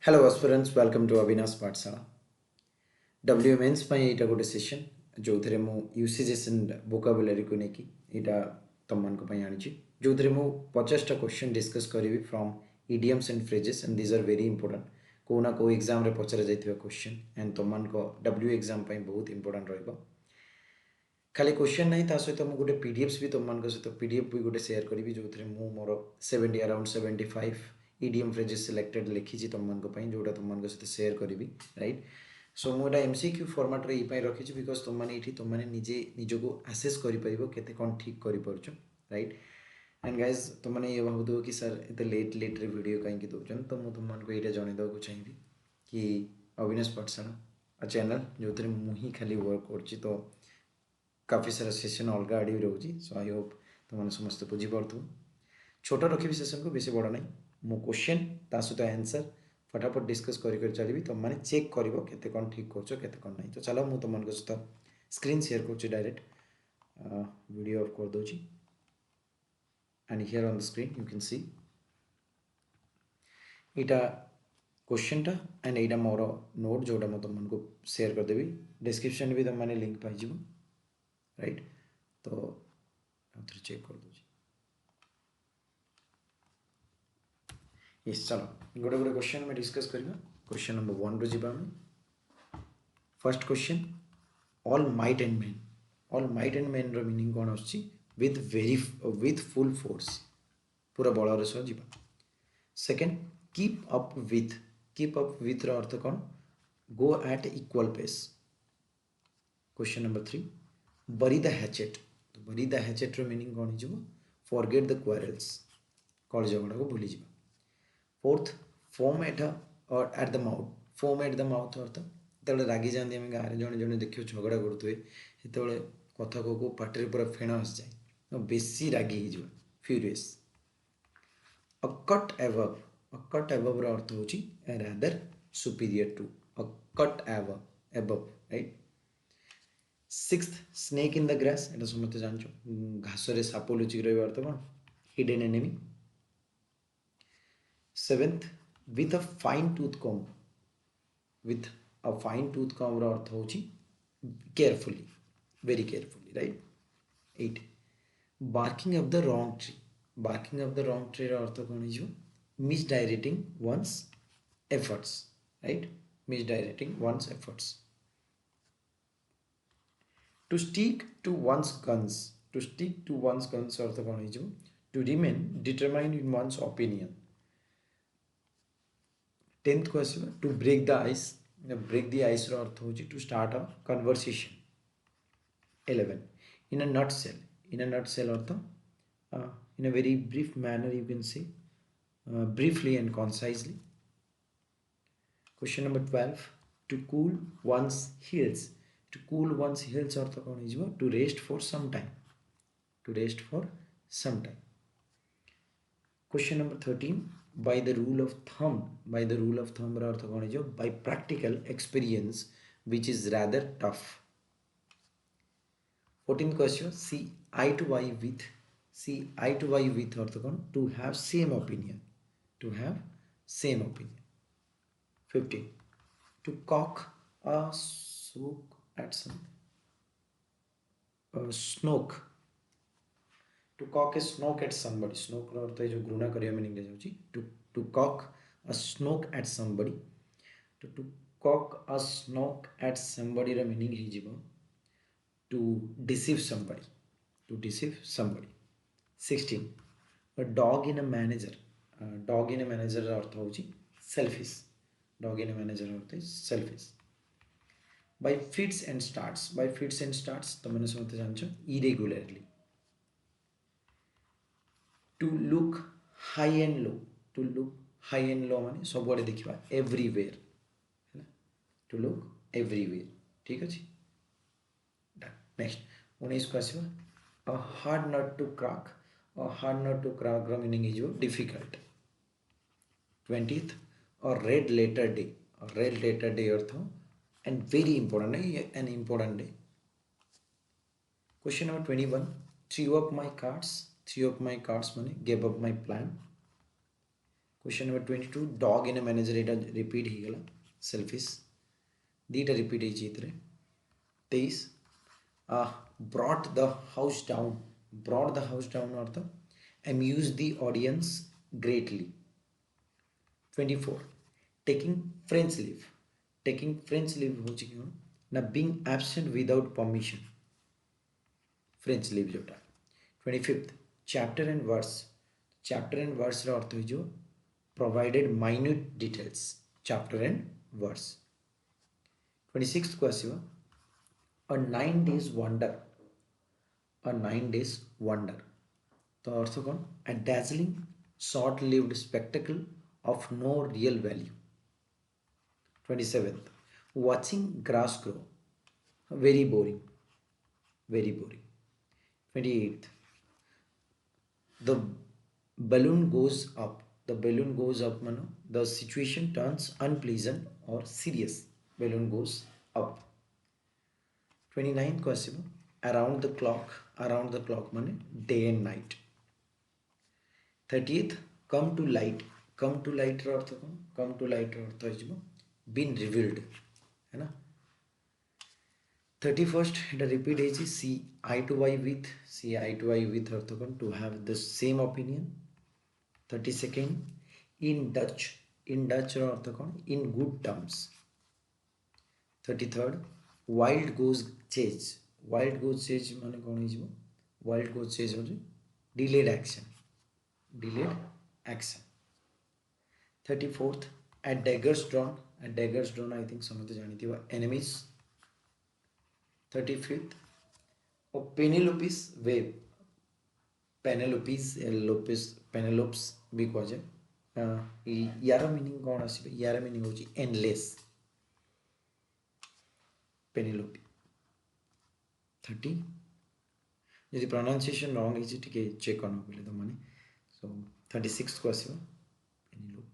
Hello aspirants, welcome to Abinash Pathshala. WMNs ପାଇଁ ଏଇଟା ଗୋଟେ ସେସନ୍ ଯେଉଁଥିରେ ମୁଁ ୟୁସେଜେସ୍ ଆଣ୍ଡ vocabulary-କୁ ନେଇକି ଏଇଟା ତମମାନଙ୍କ ପାଇଁ ଆଣିଛି ଯେଉଁଥିରେ ମୁଁ 50ଟା କ୍ୱେଶ୍ଚନ୍ ଡିସ୍କସ୍ କରିବି from idioms and phrases and these are very important କେଉଁ ନା କେଉଁ ଏକ୍ଜାମ୍ରେ ପଚରାଯାଇଥିବା କ୍ୱେଶ୍ଚନ୍ ଆଣ୍ଡ ତମମାନଙ୍କ W ଏକ୍ଜାମ୍ ପାଇଁ ବହୁତ ଇମ୍ପୋର୍ଟାଣ୍ଟ ରହିବ। ଖାଲି କ୍ୱେଶ୍ଚନ୍ ନାହିଁ ତା ସହିତ ମୁଁ ଗୋଟେ PDFs ବି ତମମାନଙ୍କ ସହିତ PDF ବି ଗୋଟେ ସେୟାର କରିବି ଯେଉଁଥିରେ ମୁଁ ମୋର 70 around 75 idiom phrases selected ଲେଖିଛି ତମମାନଙ୍କ ପାଇଁ ଯେଉଁଟା ତମମାନଙ୍କ ସହିତ ସେୟାର କରିବି ରାଇଟ୍। ସୋ ମୁଁ ଏଇଟା MCQ ଫର୍ମାଟ୍ରେ ଏଇପାଇଁ ରଖିଛି ବିକଜ୍ ତୁମମାନେ ଏଇଠି ତୁମମାନେ ନିଜେ ନିଜକୁ ଆସେସ୍ କରିପାରିବ କେତେ କ'ଣ ଠିକ୍ କରିପାରୁଛ ରାଇଟ୍। ଆଣ୍ଡ ଗାଇଜ୍ ତୁମମାନେ ଇଏ ଭାବୁଥିବ କି ସାର୍ ଏତେ ଲେଟ୍ରେ ଭିଡ଼ିଓ କାହିଁକି ଦେଉଛନ୍ତି, ତ ମୁଁ ତୁମମାନଙ୍କୁ ଏଇଟା ଜଣାଇଦେବାକୁ ଚାହିଁବି କି ଅବିନାଶ ପାଠଶାଳା ଚ୍ୟାନେଲ୍ ଯେଉଁଥିରେ ମୁଁ ହିଁ ଖାଲି ୱାର୍କ କରୁଛି, ତ काफ़ी सारा सेसन अलग आड़े भी रोचे। सो आई होप तुमने समस्त बुझीपार्थु। छोटा रखी सेसन को बेसी बड़ा नहीं, मो क्वेश्चन ता सहित आंसर फटाफट डिस्कस कर चलिए, तुम मैंने चेक कर केते कौन ठीक कर केते कौन नहीं। तो चलो मुझे तुम सहित स्क्रीन शेयर कर डायरेक्ट वीडियो ऑफ कर दूची and here on the screen you can see इटा क्वेश्चन टा एंड एटा मोर नोट जोटा मैं तुमको शेयर करदेवी डिस्क्रिप्शन भी तुम मैंने लिंक पाई राइट। तो चेक कर दूँ यस। चलो गोटे गोटे क्वेश्चन में डिस्कस करवा। क्वेश्चन नंबर 1 रो जीवा में first question all might and main. All might and main रो मीनिंग कौन आछि? विथ फुल फोर्स, पूरा बल सह जीवा। Second keep up with. Keep up with रो अर्थ कौन? Go at equal pace. Question number 3 bury the hatchet। तो bury the hatchet रो मीनिंग कौन हो? forget the quarrels, कल झगड़ा को भूली जावा। Fourth foam at the mouth। foam at the mouth अर्थ जो रागी जाती आम गाँव जड़े जड़े देखिए झगड़ा करुवे जो कथा को पाटे पूरा फेण आसी जाए बेसी रागी हो furious. A cut above. A cut above रो अर्थ होची rather superior to। A cut above right. Sixth snake in the grass. एटा समस्त जानचो घास रे साप लुचिक रही अर्थ कौन? Hidden enemy. Seventh with a fine tooth comb. With a fine tooth comb रो अर्थ होची carefully, very carefully right. 8 barking off the wrong tree. Barking off the wrong tree रो अर्थ कौन हो? Misdirecting one's efforts right. Misdirecting one's efforts. To stick to one's guns। To stick to one's guns अर्थ कौन हो? To remain determined in one's opinion। 10th को आसवा to break the ice। break the ice रो अर्थ हो to start a conversation। 11 in a nutshell। in a nutshell earth in a very brief manner you can say briefly and concisely। Question number 12 to cool one's heels। to cool one's heels अर्थ कौन हो? to rest for some time। to rest for some time। Question number 13 by the rule of thumb। by the rule of thumb अर्थ कौन हो? by practical experience which is rather tough। 14th question see eye to eye with। see eye to eye with अर्थ कौन? to have same opinion। to have same opinion। 15 to cock a sook at some snoke। to cock a snoke at somebody। snoke रो अर्थ जो घृणा करिया meaning ले जाउची to cock a snoke at somebody। to cock a snoke at somebody रो meaning ही जीवो to deceive somebody। to deceive somebody। 16 a dog in a manager। dog in a manager रो अर्थ होची selfish। dog in a manager अर्थ है selfish। by fits and starts। by fits and starts तो मैंने समझते जानचो irregularly। to look high and low। to look high and low माने सब आड़े देखिबा everywhere है ना। to look everywhere ठीक अछि। नेक्स्ट 19 को आसीबा a hard nut to crack। a hard nut to crack रो meaning is difficult। 20th a red letter day। a red letter day earth and very important an important day। Question number 21 threw up my cards। threw up my cards माने gave up my plan। Question number 22 dog in a manager एटा repeat ही गला selfish दीटा repeat ही चित्रे 23 brought the house down अर्थ amuse the audience greatly 24 taking French leave होची क्यों ना being absent without permission French leave जोटा 25th chapter and verse रा अर्थ जो provided minute details chapter and verse 26th को आसीबा a 9 days wonder तो अर्थ कौन a dazzling short lived spectacle of no real value 27th watching grass grow very boring 28th the balloon goes up mano the situation turns unpleasant or serious balloon goes up 29th question around the clock mane day and night 30th come to light ର अर्थ कौन come to light ର अर्थ हो been revealed है ना 31st এটা repeat হয়েছে see eye to eye with अर्थ कौन to have the same opinion 32nd in Dutch ର अर्थ कौन in good terms 33rd wild goose chase माने कौन हो wild goose chase हो delayed action 34th at daggers drawn I think समझते जानी थी वो enemies 35th or Penelope's भी कहे यार मीनिंग कौन आसीबे यार मीनिंग होची endless Penelope 30 यदि pronunciation wrong है टिके चेक करना पड़े तो माने so 36th को आसीबा Penelope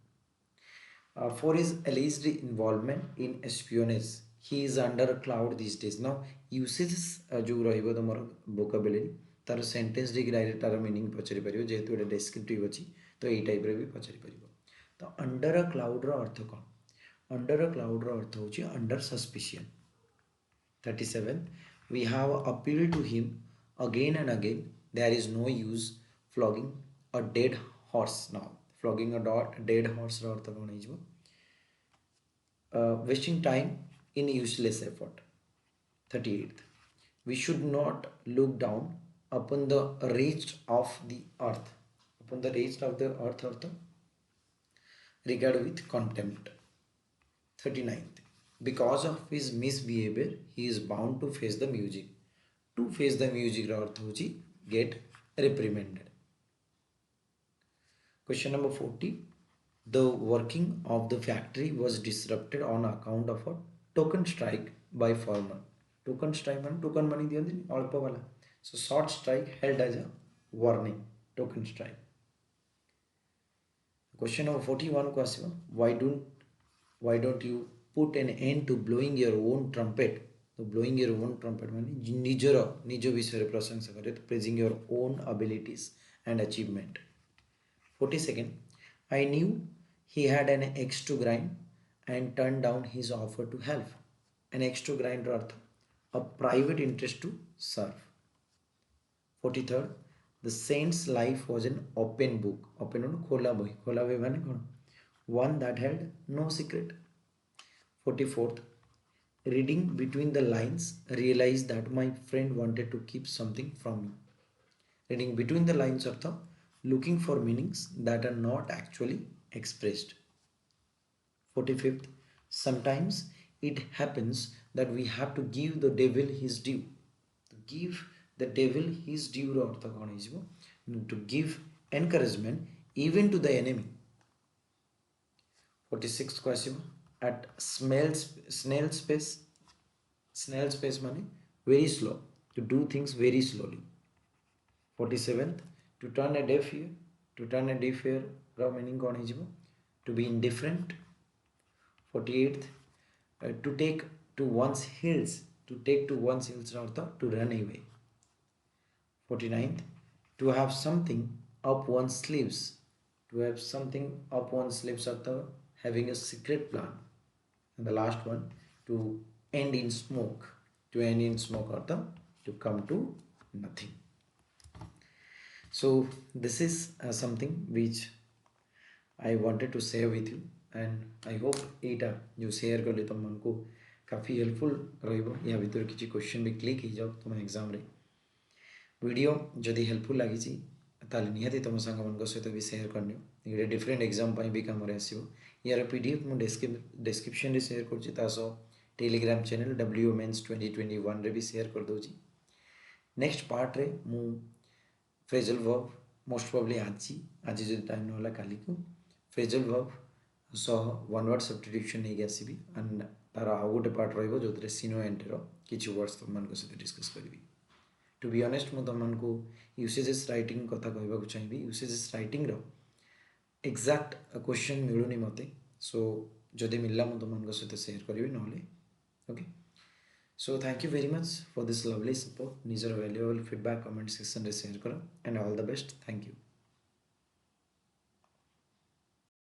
for his alleged involvement in espionage he is under a cloud these days now usages जो रहिबो तमर vocabulary तार sentence रे डायरेक्ट तार मीनिंग पचरि परिबो जेतु एटा descriptive अछि तो एई टाइप रे भी पचरि परिबो तो under a cloud row earth cone under a cloud रो अर्थ होछि under suspicion 37 we have appealed to him again and again there is no use flogging a dead horse now flogging a dead horse row earth cone हिजबो wasting time in useless effort 38th we should not look down upon the rest of the earth earth regard with contempt 39th because of his misbehavior he is bound to face the music ର अर्थ होची get reprimanded question number 40 the working of the factory was disrupted on account of a token strike by farmer token strike man token money दियंती अल्प वाला so short strike held as a warning token strike question number 41 को आसीबा why don't you put an end to blowing your own trumpet तो blowing your own trumpet माने निज विषय रे प्रशंसा करे तो praising your own abilities and achievement 42nd I knew he had an axe to grind and turned down his offer to help. An axe to grind earth a private interest to serve. 43rd the saint's life was an open book. Open on खोला बही माने कौन one that held no secret. 44th reading between the lines realized that my friend wanted to keep something from me. Reading between the lines earth looking for meanings that are not actually expressed. 45th sometimes it happens that we have to give the devil his due to give the devil his due ର अर्थ कौन हिजबो to give encouragement even to the enemy 46th को आसीबो at snail space माने very slow to do things very slowly 47th to turn a deaf ear ର meaning कौन हिजबो to be indifferent 48th to take to one's heels earth to run away 49th to have something up one's sleeves to have something up one sleeves of the having a secret plan. And the last one, to end in smoke. To end in smoke or the to come to nothing. So this is something which I wanted to share with you, and I hope एटा जो share कले तुम मन को काफ़ी helpful रहिबो। या भितर किसी क्वेश्चन भी क्लिक हो जाओ तुम एग्जाम रे। वीडियो जदि हेल्पफुल लगी ताले निहाती तुम सांग मन सहित भी शेयर करनियो। ये डिफरेंट एग्जाम पाई भी काम रे आसीबो। यार पीडीएफ मु डिस्क्रिप्शन रे शेयर करछि, तासो टेलीग्राम चैनल WEO मेंस 2021 रे भी शेयर कर दोछि। नेक्स्ट पार्ट रे मु फ्रेजल वर्ब मोस्ट प्रोबब्ली आज जो टाइम न होला काली को फ्रेजल वर्ब सह वन वर्ड सब्स्टिट्यूशन नहीं आसीबी। एंड तार आउ गोटे पार्ट रहिबो जोतरे सिनो एंड रो किछि वर्ड्स तुम मन सहित डिस्कस करबी। टू बी ऑनेस्ट मु तुम मन को यूसेजेस राइटिंग कथा कहबा को चाहिबी। यूसेजेस राइटिंग रो एग्जैक्ट क्वेश्चन मिलुनी मते, सो जदि मिलला मु तुम मन सहित शेयर करबी नहले। Okay, so thank you very much for this lovely support. निजर valuable feedback comment section रे शेयर करो, and all the best. Thank you.